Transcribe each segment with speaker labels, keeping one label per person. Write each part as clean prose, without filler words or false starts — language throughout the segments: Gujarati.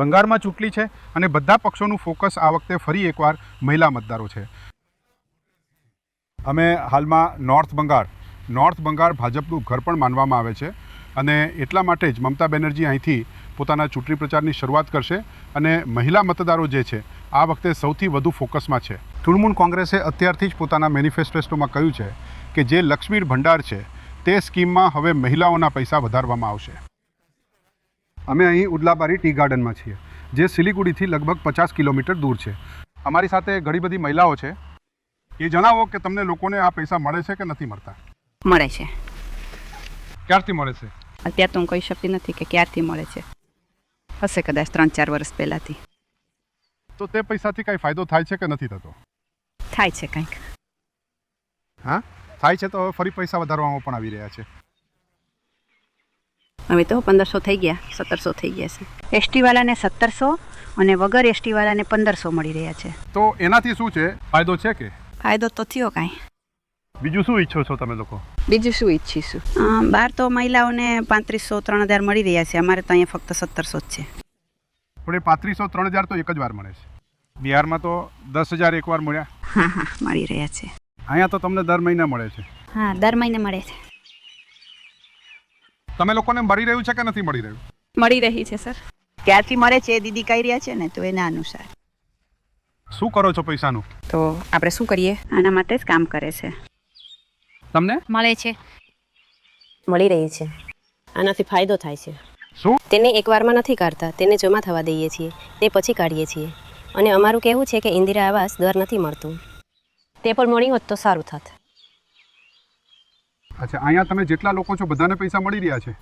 Speaker 1: બંગાળમાં ચૂંટણી છે અને બધા પક્ષોનું ફોકસ આ વખતે ફરી એકવાર મહિલા મતદારો છે. અમે હાલમાં નોર્થ બંગાળ ભાજપનું ઘર પણ માનવામાં આવે છે અને એટલા માટે જ મમતા બેનર્જી અહીંથી પોતાના ચૂંટણી પ્રચારની શરૂઆત કરશે અને મહિલા મતદારો જે છે આ વખતે સૌથી વધુ ફોકસમાં છે. તૃણમૂલ કોંગ્રેસે અત્યારથી જ પોતાના મેનિફેસ્ટોમાં કહ્યું છે કે જે લક્ષ્મી ભંડાર છે તે સ્કીમમાં હવે મહિલાઓના પૈસા વધારવામાં આવશે. અમે અહીં ઉદલાબારી ટી ગાર્ડનમાં છીએ જે સિલિગુડીથી લગભગ 50 કિલોમીટર દૂર છે. અમારી સાથે ઘણી બધી મહિલાઓ છે. એ જણાવો કે તમને લોકોને આ પૈસા મળે છે કે નથી મળતા?
Speaker 2: મળે છે.
Speaker 1: ક્યારથી મળે છે?
Speaker 2: અત્યારે તો હું કહી શકતી નથી કે ક્યારથી મળે છે. હશે કદાચ 3-4 વર્ષ પહેલાંથી.
Speaker 1: તો તે પૈસાથી કાંઈ ફાયદો થાય છે કે નથી થતો?
Speaker 2: થાય છે કંઈક.
Speaker 1: હા, થાય છે. તો હવે ફરી પૈસા વધારવામાં પણ આવી રહ્યા છે.
Speaker 2: હવે તો 1500 થઈ ગયા, 1700 થઈ ગયા છે. એસટી વાળાને 1700 અને વગર એસટી વાળાને 1500 મળી રહ્યા છે.
Speaker 1: તો એનાથી શું છે? ફાયદો છે કે?
Speaker 2: ફાયદો તો થયો કાંઈ.
Speaker 1: બીજું શું ઈચ્છો છો તમે લોકો?
Speaker 2: બીજું શું ઈચ્છીશું? બહાર તો મહિલાઓને 3500-3000 મળી રહ્યા છે. અમારે તો અહીંયા ફક્ત 1700 જ છે.
Speaker 1: પણ એ 3500-3000 તો એક જ વાર મળે છે. બિહારમાં તો 10,000 એકવાર મળ્યા.
Speaker 2: હા, મળી રહ્યા છે.
Speaker 1: અહીંયા તો તમને દર મહિને મળે છે.
Speaker 2: હા, દર મહિને મળે છે.
Speaker 1: તમે લોકોને મળી રહ્યું છે કે નથી મળી રહ્યું?
Speaker 2: મળી રહી છે સર. ક્યારથી મળે છે એ દીદી કહી રહ્યા છે ને, તો એના અનુસાર.
Speaker 1: શું કરો છો પૈસાનું?
Speaker 2: તો આપણે શું કરીએ? આના માટે જ કામ કરે છે.
Speaker 1: તમને
Speaker 3: મળે છે.
Speaker 4: મળી રહી છે. આનાથી ફાયદો થાય છે.
Speaker 1: શું?
Speaker 4: તેને એકવારમાં નથી કાઢતા, તેને જમા થવા દઈએ છીએ, તે પછી કાઢીએ છીએ. અને અમારું કહેવું છે કે ઇન્દિરા આવાસ દર નથી મળતું, તે પણ મળી હોત તો સારું થાત.
Speaker 1: અચ્છા, અહીંયા તમે જેટલા લોકો છો બધાને પૈસા મળી રહ્યા છે?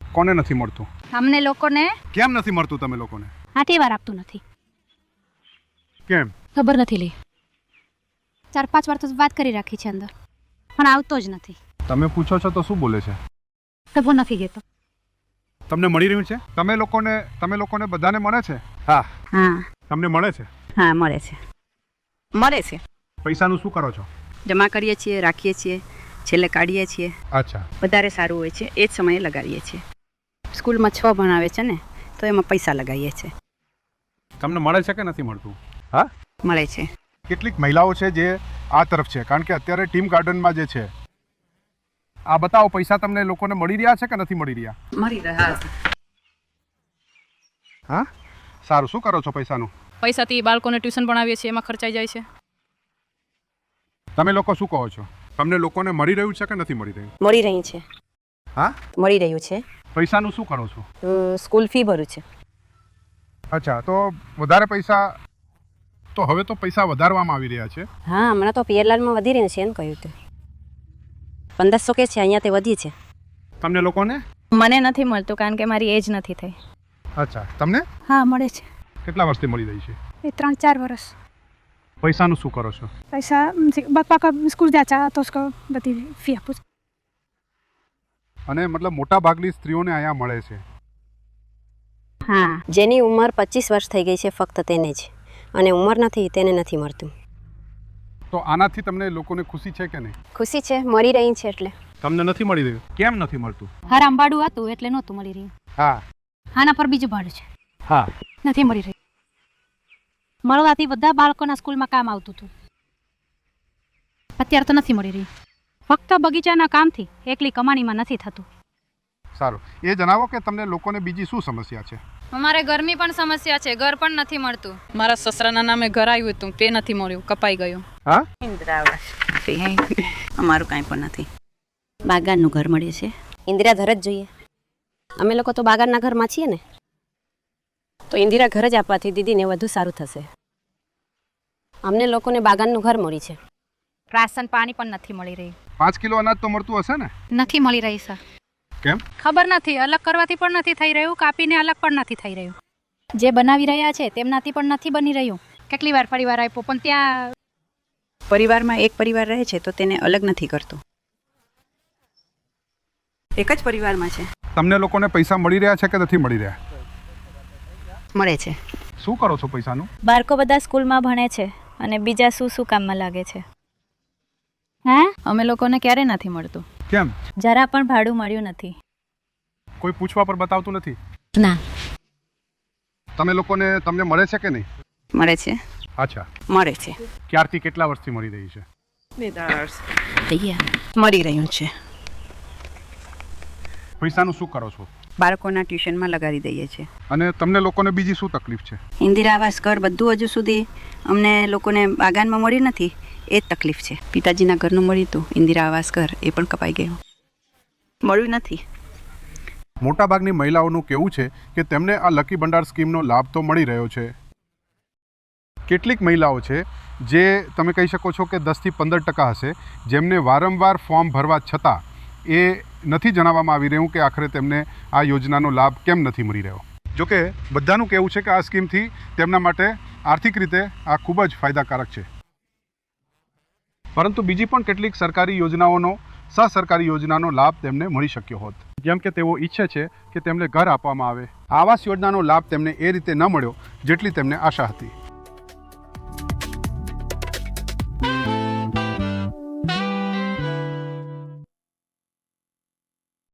Speaker 1: કોને નથી મળતું?
Speaker 3: અમને લોકોને
Speaker 1: કેમ નથી મળતું તમે લોકોને?
Speaker 3: હાથી વાર આપતું નથી.
Speaker 1: કેમ?
Speaker 3: ખબર નથી લી. 4-5 વાર તો વાત કરી રાખી છે અંદર, પણ આવતો જ નથી.
Speaker 1: તમે પૂછો છો તો શું બોલે છે?
Speaker 3: ખબર નથી ગયો.
Speaker 1: તમને મળી રહ્યું છે? તમે લોકોને બધાને મળે છે? હા.
Speaker 2: હા.
Speaker 1: તમને મળે છે?
Speaker 2: હા, મળે છે. મળે છે.
Speaker 1: પૈસાનું શું કરો છો?
Speaker 2: જમા કરીએ છીએ, રાખીએ છીએ, છેલ્લે કાઢીએ છીએ.
Speaker 1: અચ્છા.
Speaker 2: વધારે સારું હોય છે એ જ સમયે લગાડીએ છીએ. સ્કૂલમાં 6 ભણાવે છે ને, તો એમાં પૈસા લગાવીએ છીએ.
Speaker 1: તમને મળે છે કે નથી મળતું? હા,
Speaker 2: મળે છે.
Speaker 1: કેટલીક મહિલાઓ છે જે આ તરફ છે, કારણ કે અત્યારે ટીમ ગાર્ડનમાં જે છે આ બતાવો પૈસા તમને લોકોને મળી રહ્યા છે કે નથી મળી રહ્યા?
Speaker 2: મળી રહ્યા છે.
Speaker 1: હા, સારું. શું કરો છો પૈસાનું?
Speaker 3: પૈસાથી બાળકોને ટ્યુશન ભણાવીએ છીએ, એમાં ખર્ચાઈ જાય છે.
Speaker 1: તમે લોકો શું કહો છો? તમને લોકોને મળી રહ્યું છે કે નથી મળી રહ્યું?
Speaker 4: મળી રહી છે.
Speaker 1: હા,
Speaker 4: મળી રહ્યું છે.
Speaker 1: પૈસાનું શું કરો છો?
Speaker 4: સ્કૂલ ફી ભરું છે.
Speaker 1: અચ્છા, તો વધારે પૈસા તો હવે તો પૈસા વધારવામાં આવી રહ્યા છે.
Speaker 4: હા, હમણાં તો પિયરલાલમાં વધી રહ્યું છે એમ કહ્યું તે. 1500 કે છે, અહીંયા તે વધી છે.
Speaker 1: તમને લોકોને?
Speaker 3: મને નથી મળતું કારણ કે મારી એજ નથી થઈ.
Speaker 1: અચ્છા, તમને
Speaker 3: હા, મળે છે.
Speaker 1: કેટલા વર્ષથી મળી રહી છે?
Speaker 3: એ 3-4 વર્ષ.
Speaker 1: પૈસાનું શું કરો છો?
Speaker 5: पैसा पापा का स्कूल जाता तो उसको बती फी आपू.
Speaker 1: અને મતલબ મોટા ભાગની સ્ત્રીઓને અહીંયા મળે છે.
Speaker 2: હા.
Speaker 4: જેની ઉંમર 25 વર્ષ થઈ ગઈ છે ફક્ત તેને જ, અને ઉંમર નથી તેને નથી મળતું.
Speaker 1: તો આનાથી તમને લોકોને ખુશી છે કે નહીં?
Speaker 4: ખુશી છે, મળી રહી છે. એટલે
Speaker 1: તમને નથી મળી રહ્યું? કેમ નથી મળતું?
Speaker 3: હરામ ભાડું હતું એટલે નહોતું મળી રહ્યું.
Speaker 1: હા.
Speaker 3: આના પર બીજું ભાડું છે.
Speaker 1: હા.
Speaker 3: નથી મળી રહ્યું. મળવાથી બધા બાળકોના સ્કૂલમાં કામ આવતું હતું. અત્યારે તો નથી મળી રહ્યું. ફક્ત બગીચાના કામથી એકલી કમાણીમાં નથી થતું.
Speaker 1: સારું. એ જણાવો કે તમને લોકોને બીજી શું સમસ્યા છે?
Speaker 3: અમારે ઘરની પણ સમસ્યા છે, ઘર પણ નથી મળતું.
Speaker 2: મારા સસરાના નામે ઘર આવ્યું હતું, તે નથી મળ્યું, કપાઈ ગયું.
Speaker 1: હા,
Speaker 2: ઇન્દિરા આવાસ. અમારું કાંઈ પણ નથી. બાગાનનું ઘર મળે છે.
Speaker 4: ઇન્દિરા ઘર જ જોઈએ. અમે લોકો તો બાગાનના ઘરમાં છીએ ને, તો ઇન્દિરા ઘર જ આપવાથી દીદીને વધુ સારું થશે. અમને લોકોને બાગાનનું ઘર મળી છે.
Speaker 3: રાશન પાણી પણ નથી મળી રહ્યું.
Speaker 1: 5 કિલો અનાજ તો મળતું હશે ને?
Speaker 3: નથી મળી રહી સર.
Speaker 1: કેમ?
Speaker 3: ખબર નથી. અલગ કરવાથી પણ નથી થઈ રહ્યું, કાપીને અલગ પણ નથી થઈ રહ્યું. જે બનાવી રહ્યા છે તેમનાથી પણ નથી બની રહ્યું. કેટલી વાર પરિવાર આપ્યો પણ ત્યાં
Speaker 2: પરિવારમાં એક પરિવાર રહે છે તો તેને અલગ નથી કરતો. એક જ પરિવારમાં છે.
Speaker 1: તમને લોકોને પૈસા મળી રહ્યા છે કે નથી મળી રહ્યા?
Speaker 2: મળે છે.
Speaker 1: શું કરો છો પૈસાનું?
Speaker 6: બાળકો બધા સ્કૂલમાં ભણે છે અને બીજા શું કામમાં લાગે છે.
Speaker 3: હા, અમે લોકોને ક્યારે નથી મળતું.
Speaker 1: કેમ?
Speaker 6: જરા પણ ભાડું મળ્યું નથી.
Speaker 1: કોઈ પૂછવા પર બતાવતું નથી?
Speaker 6: ના.
Speaker 1: તમે લોકોને તમને મળે છે કે નહીં?
Speaker 2: મળે છે.
Speaker 1: અચ્છા,
Speaker 2: મળે છે.
Speaker 1: ક્યારથી કેટલા વર્ષથી મળી રહી છે?
Speaker 2: થઈ ગયા.
Speaker 7: મળી રહ્યું છે.
Speaker 1: પૈસાનું શું કરો છો?
Speaker 2: બાળકોના ટ્યુશનમાં લગાડી દઈએ છીએ.
Speaker 1: અને તમને લોકોને બીજી શું તકલીફ છે?
Speaker 2: ઇન્દિરા આવાસ ઘર બધું હજુ સુધી અમને લોકોને બાગાનમાં મળ્યું નથી, એ જ તકલીફ છે. પિતાજીના ઘરનું મળ્યું હતું ઇન્દિરા આવાસ ઘર, એ પણ કપાઈ ગયું, મળ્યું નથી.
Speaker 1: મોટાભાગની મહિલાઓનું કહેવું છે કે તેમને આ લકી ભંડાર સ્કીમનો લાભ તો મળી રહ્યો છે. કેટલીક મહિલાઓ છે જે તમે કહી શકો છો કે 10 થી 15% હશે, જેમને વારંવાર ફોર્મ ભરવા છતાં એ નથી જણાવવામાં આવી રહ્યું કે આખરે તેમને આ યોજનાનો લાભ કેમ નથી મળી રહ્યો. જોકે બધાનું કહેવું છે કે આ સ્કીમથી તેમના માટે આર્થિક રીતે આ ખૂબ જ ફાયદાકારક છે. પરંતુ બીજી પણ કેટલીક સરકારી યોજનાઓનો સહસરકારી યોજનાનો લાભ તેમને મળી શક્યો હોત. જેમ કે તેઓ ઈચ્છે છે કે તેમને ઘર આપવામાં આવે. આવાસ યોજનાનો લાભ તેમને એ રીતે ન મળ્યો જેટલી તેમને આશા હતી.